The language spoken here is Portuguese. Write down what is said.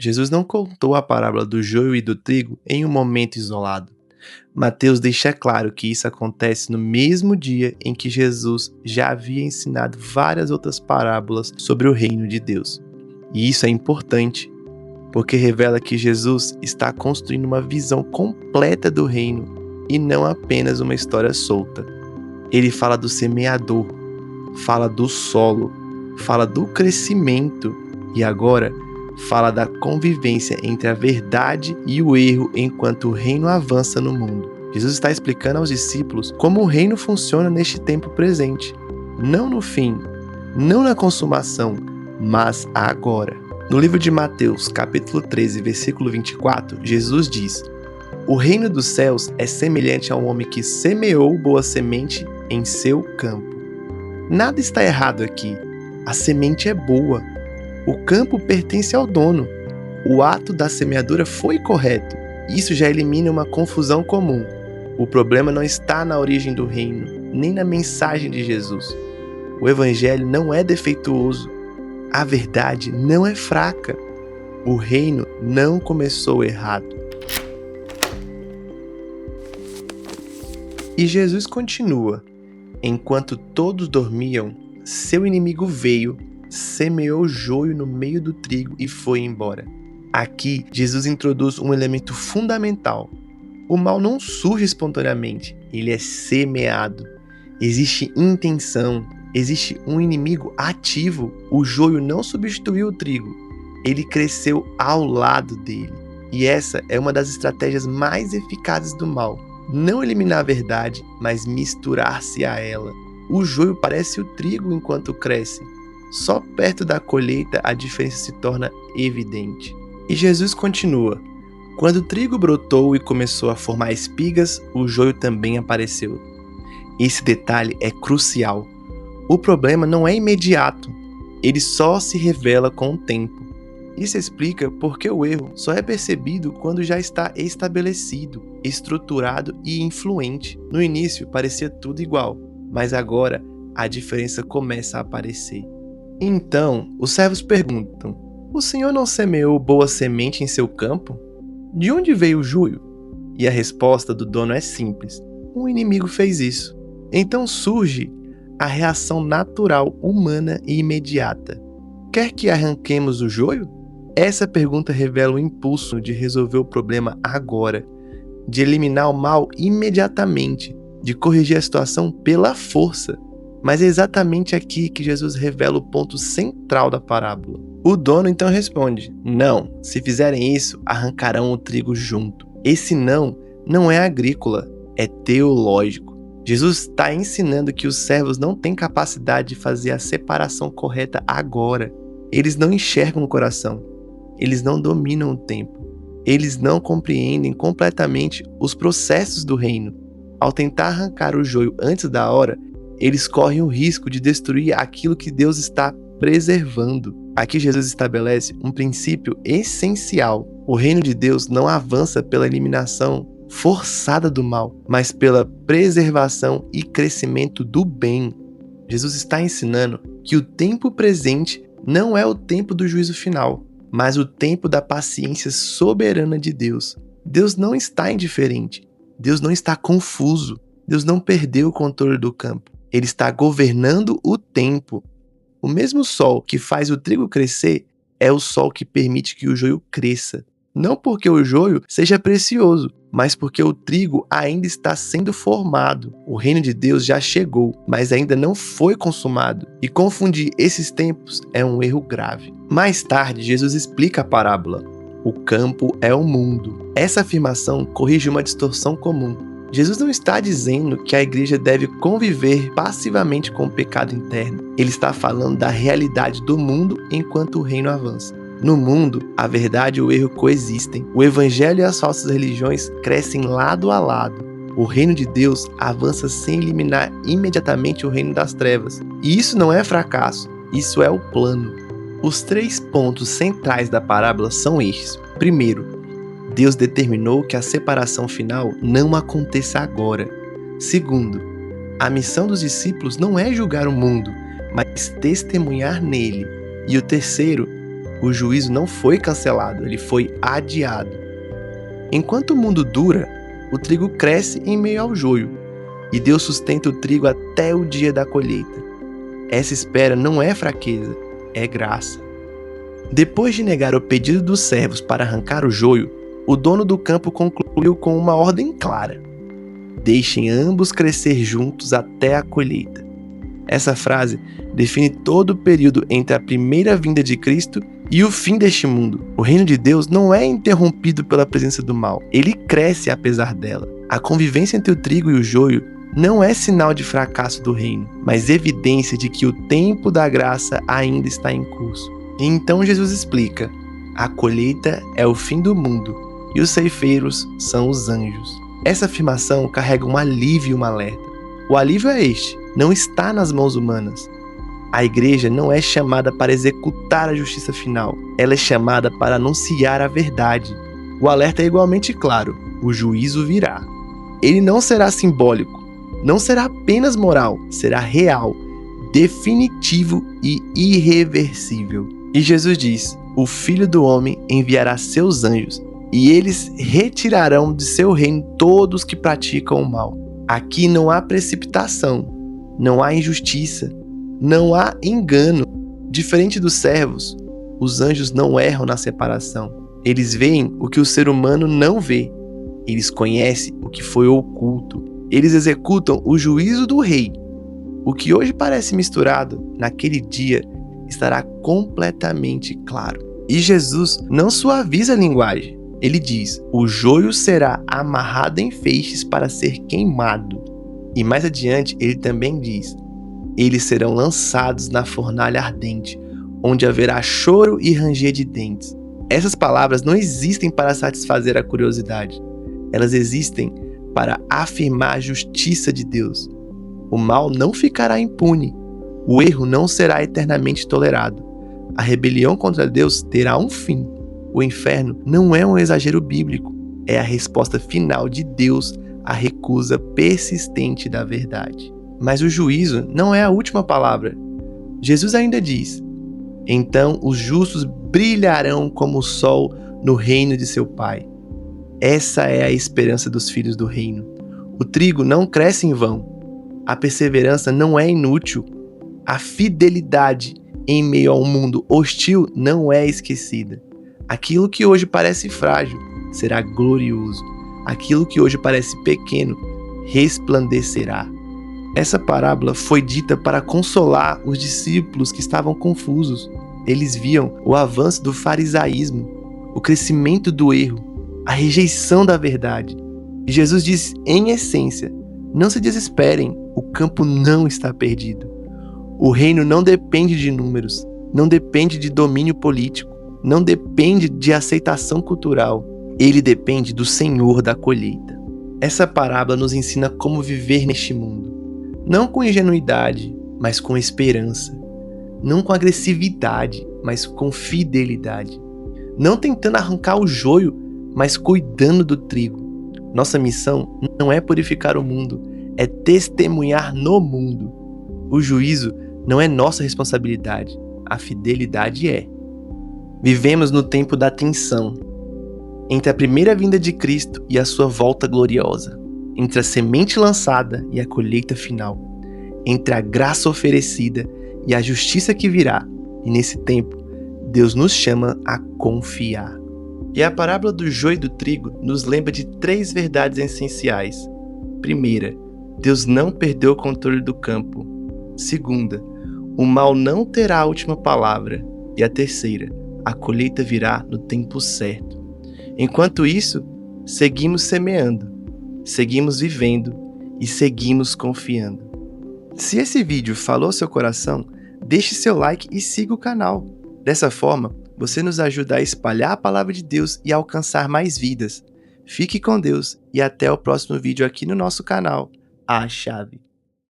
Jesus não contou a parábola do joio e do trigo em um momento isolado. Mateus deixa claro que isso acontece no mesmo dia em que Jesus já havia ensinado várias outras parábolas sobre o reino de Deus. E isso é importante, porque revela que Jesus está construindo uma visão completa do reino e não apenas uma história solta. Ele fala do semeador, fala do solo, fala do crescimento e agora fala da convivência entre a verdade e o erro enquanto o reino avança no mundo. Jesus está explicando aos discípulos como o reino funciona neste tempo presente. Não no fim, não na consumação, mas agora. No livro de Mateus, capítulo 13, versículo 24, Jesus diz: "O reino dos céus é semelhante a um homem que semeou boa semente em seu campo." Nada está errado aqui. A semente é boa. O campo pertence ao dono. O ato da semeadura foi correto. Isso já elimina uma confusão comum. O problema não está na origem do reino, nem na mensagem de Jesus. O evangelho não é defeituoso. A verdade não é fraca. O reino não começou errado. E Jesus continua: "Enquanto todos dormiam, seu inimigo veio, semeou joio no meio do trigo e foi embora." Aqui, Jesus introduz um elemento fundamental. O mal não surge espontaneamente, ele é semeado. Existe intenção, existe um inimigo ativo. O joio não substituiu o trigo, ele cresceu ao lado dele. E essa é uma das estratégias mais eficazes do mal. Não eliminar a verdade, mas misturar-se a ela. O joio parece o trigo enquanto cresce. Só perto da colheita a diferença se torna evidente. E Jesus continua: "Quando o trigo brotou e começou a formar espigas, o joio também apareceu." Esse detalhe é crucial. O problema não é imediato, ele só se revela com o tempo. Isso explica por que o erro só é percebido quando já está estabelecido, estruturado e influente. No início parecia tudo igual, mas agora a diferença começa a aparecer. Então, os servos perguntam: "O senhor não semeou boa semente em seu campo? De onde veio o joio?" E a resposta do dono é simples: "Um inimigo fez isso." Então surge a reação natural, humana e imediata. Quer que arranquemos o joio? Essa pergunta revela o impulso de resolver o problema agora, de eliminar o mal imediatamente, de corrigir a situação pela força. Mas é exatamente aqui que Jesus revela o ponto central da parábola. O dono então responde: "Não, se fizerem isso, arrancarão o trigo junto." Esse não é agrícola, é teológico. Jesus está ensinando que os servos não têm capacidade de fazer a separação correta agora. Eles não enxergam o coração. Eles não dominam o tempo. Eles não compreendem completamente os processos do reino. Ao tentar arrancar o joio antes da hora, eles correm o risco de destruir aquilo que Deus está preservando. Aqui Jesus estabelece um princípio essencial. O reino de Deus não avança pela eliminação forçada do mal, mas pela preservação e crescimento do bem. Jesus está ensinando que o tempo presente não é o tempo do juízo final, mas o tempo da paciência soberana de Deus. Deus não está indiferente. Deus não está confuso. Deus não perdeu o controle do campo. Ele está governando o tempo. O mesmo sol que faz o trigo crescer é o sol que permite que o joio cresça. Não porque o joio seja precioso, mas porque o trigo ainda está sendo formado. O reino de Deus já chegou, mas ainda não foi consumado. E confundir esses tempos é um erro grave. Mais tarde, Jesus explica a parábola: "O campo é o mundo." Essa afirmação corrige uma distorção comum. Jesus não está dizendo que a igreja deve conviver passivamente com o pecado interno. Ele está falando da realidade do mundo enquanto o reino avança. No mundo, a verdade e o erro coexistem. O evangelho e as falsas religiões crescem lado a lado. O reino de Deus avança sem eliminar imediatamente o reino das trevas. E isso não é fracasso, isso é o plano. Os 3 pontos centrais da parábola são estes. Primeiro, Deus determinou que a separação final não aconteça agora. Segundo, a missão dos discípulos não é julgar o mundo, mas testemunhar nele. E o terceiro, O juízo não foi cancelado, ele foi adiado. Enquanto o mundo dura, o trigo cresce em meio ao joio, e Deus sustenta o trigo até o dia da colheita. Essa espera não é fraqueza, é graça. Depois de negar o pedido dos servos para arrancar o joio, o dono do campo concluiu com uma ordem clara: deixem ambos crescer juntos até a colheita. Essa frase define todo o período entre a primeira vinda de Cristo e o fim deste mundo. O reino de Deus não é interrompido pela presença do mal, ele cresce apesar dela. A convivência entre o trigo e o joio não é sinal de fracasso do reino, mas evidência de que o tempo da graça ainda está em curso. E então Jesus explica: a colheita é o fim do mundo e os ceifeiros são os anjos. Essa afirmação carrega um alívio e um alerta. O alívio é este: não está nas mãos humanas. A igreja não é chamada para executar a justiça final, ela é chamada para anunciar a verdade. O alerta é igualmente claro: o juízo virá. Ele não será simbólico, não será apenas moral, será real, definitivo e irreversível. E Jesus diz: o Filho do Homem enviará seus anjos, e eles retirarão de seu reino todos que praticam o mal. Aqui não há precipitação, não há injustiça, não há engano. Diferente dos servos, os anjos não erram na separação. Eles veem o que o ser humano não vê. Eles conhecem o que foi oculto. Eles executam o juízo do rei. O que hoje parece misturado, naquele dia estará completamente claro. E Jesus não suaviza a linguagem. Ele diz: o joio será amarrado em feixes para ser queimado. E mais adiante ele também diz: eles serão lançados na fornalha ardente, onde haverá choro e ranger de dentes. Essas palavras não existem para satisfazer a curiosidade. Elas existem para afirmar a justiça de Deus. O mal não ficará impune. O erro não será eternamente tolerado. A rebelião contra Deus terá um fim. O inferno não é um exagero bíblico, é a resposta final de Deus à recusa persistente da verdade. Mas o juízo não é a última palavra. Jesus ainda diz: então os justos brilharão como o sol no reino de seu Pai. Essa é a esperança dos filhos do reino. O trigo não cresce em vão. A perseverança não é inútil. A fidelidade em meio a um mundo hostil não é esquecida. Aquilo que hoje parece frágil será glorioso. Aquilo que hoje parece pequeno resplandecerá. Essa parábola foi dita para consolar os discípulos que estavam confusos. Eles viam o avanço do farisaísmo, o crescimento do erro, a rejeição da verdade. E Jesus diz, em essência: não se desesperem, o campo não está perdido. O reino não depende de números, não depende de domínio político, não depende de aceitação cultural. Ele depende do Senhor da colheita. Essa parábola nos ensina como viver neste mundo. Não com ingenuidade, mas com esperança. Não com agressividade, mas com fidelidade. Não tentando arrancar o joio, mas cuidando do trigo. Nossa missão não é purificar o mundo, é testemunhar no mundo. O juízo não é nossa responsabilidade, a fidelidade é. Vivemos no tempo da tensão, entre a primeira vinda de Cristo e a sua volta gloriosa, entre a semente lançada e a colheita final, entre a graça oferecida e a justiça que virá. E nesse tempo, Deus nos chama a confiar. E a parábola do joio e do trigo nos lembra de 3 verdades essenciais. Primeira, Deus não perdeu o controle do campo. Segunda, o mal não terá a última palavra. E a terceira, a colheita virá no tempo certo. Enquanto isso, seguimos semeando, seguimos vivendo e seguimos confiando. Se esse vídeo falou ao seu coração, deixe seu like e siga o canal. Dessa forma, você nos ajuda a espalhar a palavra de Deus e a alcançar mais vidas. Fique com Deus e até o próximo vídeo aqui no nosso canal, A Chave.